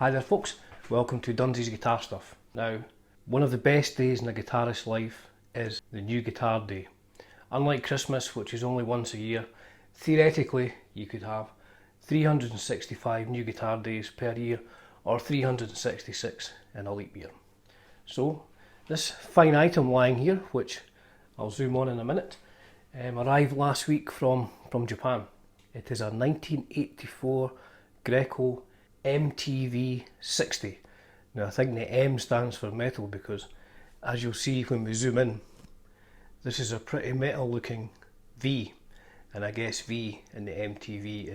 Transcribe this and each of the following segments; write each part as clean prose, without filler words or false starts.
Hi there folks, welcome to Dundee's Guitar Stuff. Now, one of the best days in a guitarist's life is the new guitar day. Unlike Christmas, which is only once a year, theoretically you could have 365 new guitar days per year or 366 in a leap year. So, this fine item lying here, which I'll zoom on in a minute, arrived last week from Japan. It is a 1984 Greco MTV-60. Now I think the M stands for metal because, as you'll see when we zoom in, this is a pretty metal looking V, and I guess V in the MTV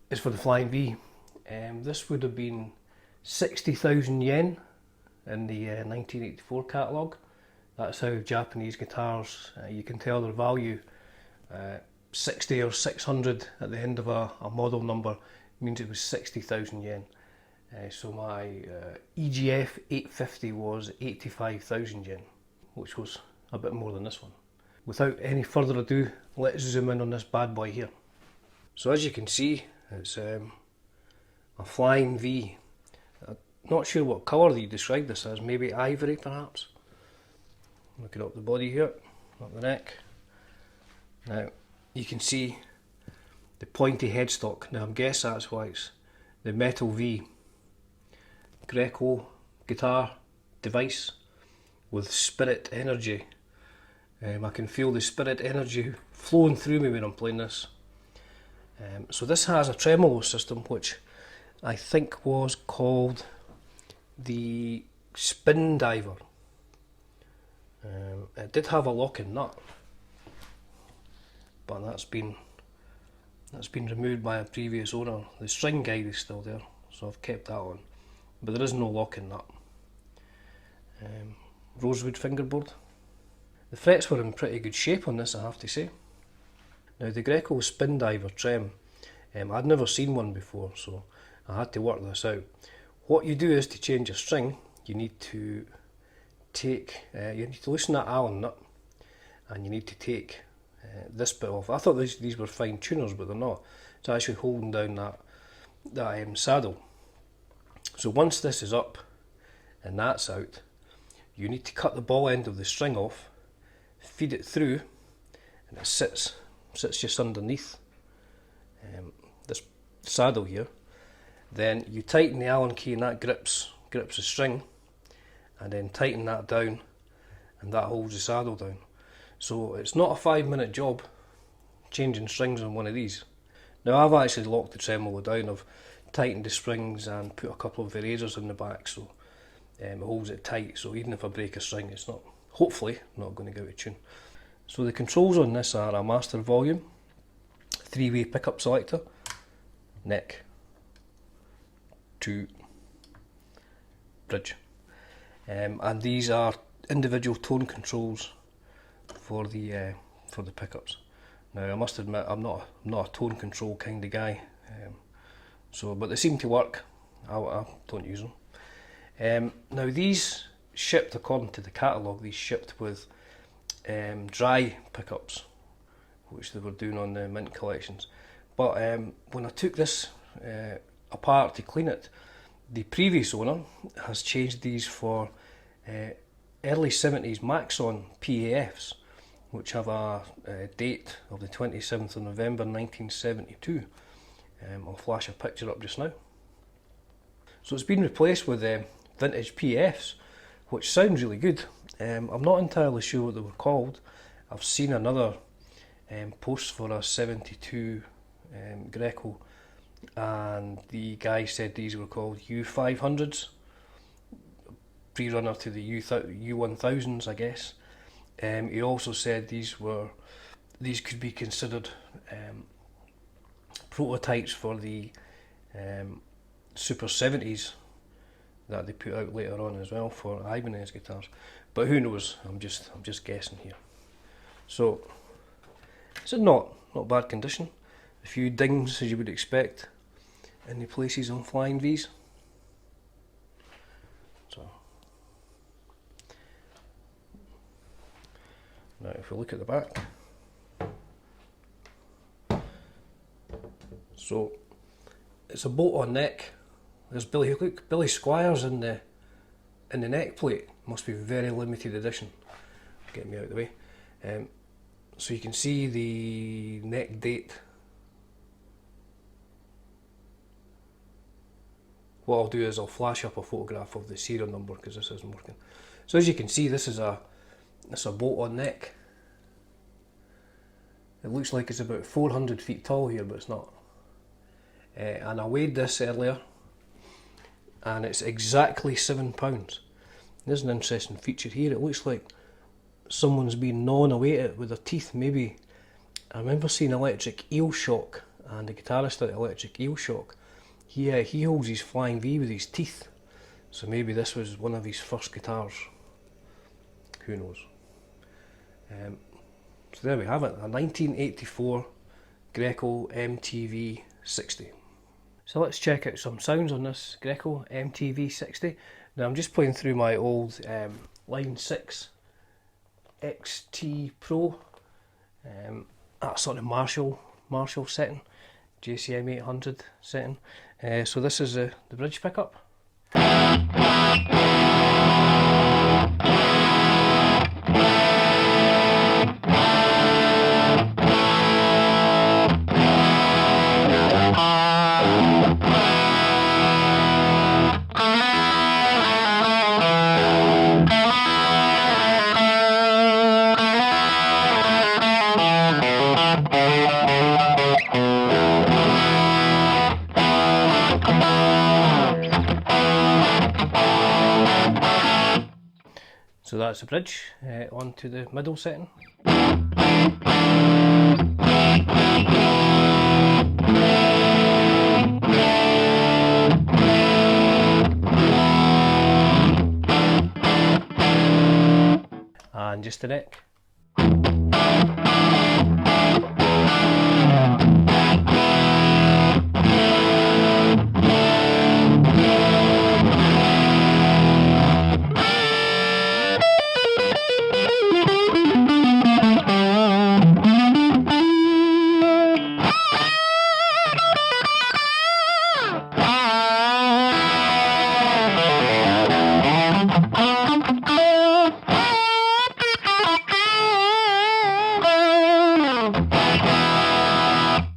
is for the flying V. This would have been 60,000 yen in the 1984 catalogue. That's how Japanese guitars, you can tell their value. 60 or 600 at the end of a model number means it was 60,000 yen. So my EGF 850 was 85,000 yen, which was a bit more than this one. Without any further ado, let's zoom in on this bad boy here. So as you can see, it's a flying V. I'm not sure what colour you describe this as, maybe ivory perhaps. Looking up the body here, up the neck. Now you can see the pointy headstock. Now I guess that's why it's the metal V. Greco guitar device with spirit energy. I can feel the spirit energy flowing through me when I'm playing this. So this has a tremolo system which I think was called the Spindiver. It did have a locking nut, but that's been removed by a previous owner. The string guide is still there, so I've kept that on, but there is no locking nut. Rosewood fingerboard. The frets were in pretty good shape on this, I have to say. Now the Greco Spindiver trem, I'd never seen one before, so I had to work this out. What you do is, to change a string, you need to loosen that Allen nut, and you need to take this bit off. I thought these were fine tuners, but they're not. It's actually holding down that saddle. So once this is up and that's out, you need to cut the ball end of the string off, feed it through, and it sits just underneath this saddle here. Then you tighten the Allen key and that grips the string, and then tighten that down, and that holds the saddle down. So it's not a 5-minute job changing strings on one of these. Now I've actually locked the tremolo down. I've tightened the springs and put a couple of erasers in the back, so it holds it tight, so even if I break a string, it's not, hopefully, not going to go out of tune. So the controls on this are a master volume, 3-way pickup selector, neck, 2, bridge. And these are individual tone controls for the pickups. Now I must admit I'm not a tone control kind of guy, but they seem to work. I don't use them. Now these shipped, according to the catalogue, these shipped with dry pickups, which they were doing on the Mint collections. But when I took this apart to clean it, the previous owner has changed these for early 70s Maxon PAFs, which have a date of the 27th of November 1972. I'll flash a picture up just now. So it's been replaced with vintage PAFs, which sounds really good. I'm not entirely sure what they were called. I've seen another post for a 72 Greco, and the guy said these were called U500s, pre-runner to the U1000s, I guess. He also said these could be considered prototypes for the Super 70s that they put out later on as well for Ibanez guitars. But who knows? I'm just guessing here. So it's not bad condition. A few dings as you would expect in the places on flying V's. So now if we look at the back, so it's a bolt-on neck There's Billy Squires in the neck plate. Must be very limited edition. Get me out of the way. So you can see the neck date. What I'll do is I'll flash up a photograph of the serial number because this isn't working. So as you can see, this is a bolt-on neck. It looks like it's about 400 feet tall here, but it's not. And I weighed this earlier, and it's exactly £7. There's an interesting feature here. It looks like someone's been gnawing away at it with their teeth. Maybe, I remember seeing Electric Eel Shock, and the guitarist at Electric Eel Shock, he holds his Flying V with his teeth. So maybe this was one of his first guitars. Who knows? So there we have it, a 1984 Greco MTV-60. So let's check out some sounds on this Greco MTV-60. Now I'm just playing through my old Line 6 XT Pro, that sort of Marshall setting, JCM 800 setting. So this is the bridge pickup. So that's the bridge, onto the middle setting. And just the neck.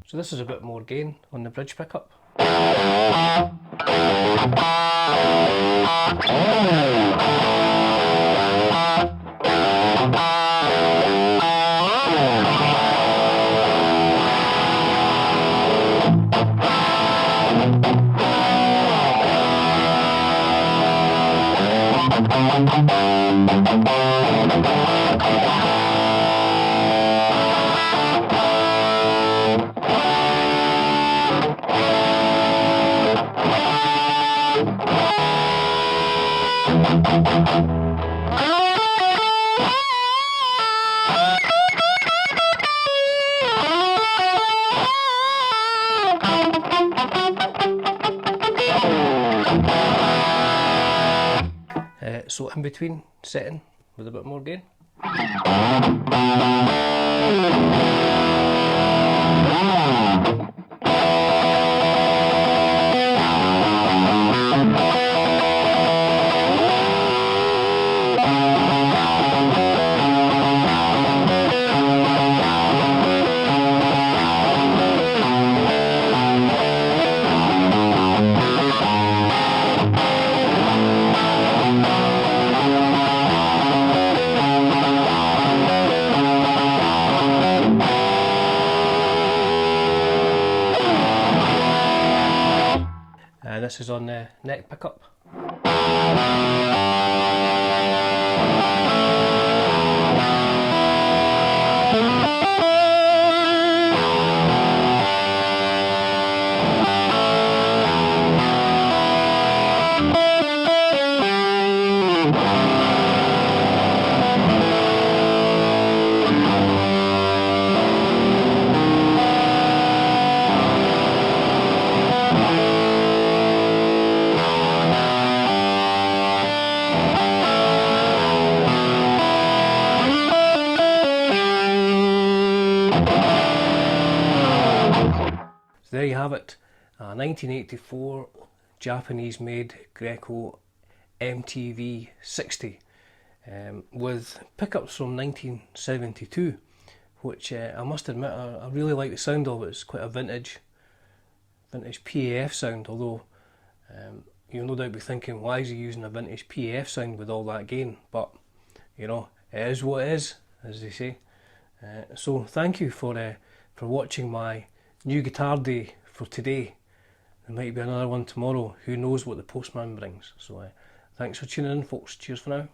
So this is a bit more gain on the bridge pickup. So in between setting with a bit more gain. This is on the neck pickup. There you have it, a 1984 Japanese made Greco MTV-60 with pickups from 1972, which I must admit I really like the sound of it. It's quite a vintage PAF sound, although you'll no doubt be thinking, why is he using a vintage PAF sound with all that gain? But you know, it is what it is, as they say. So thank you for watching my new guitar day for today. There might be another one tomorrow. Who knows what the postman brings? So thanks for tuning in, folks. Cheers for now.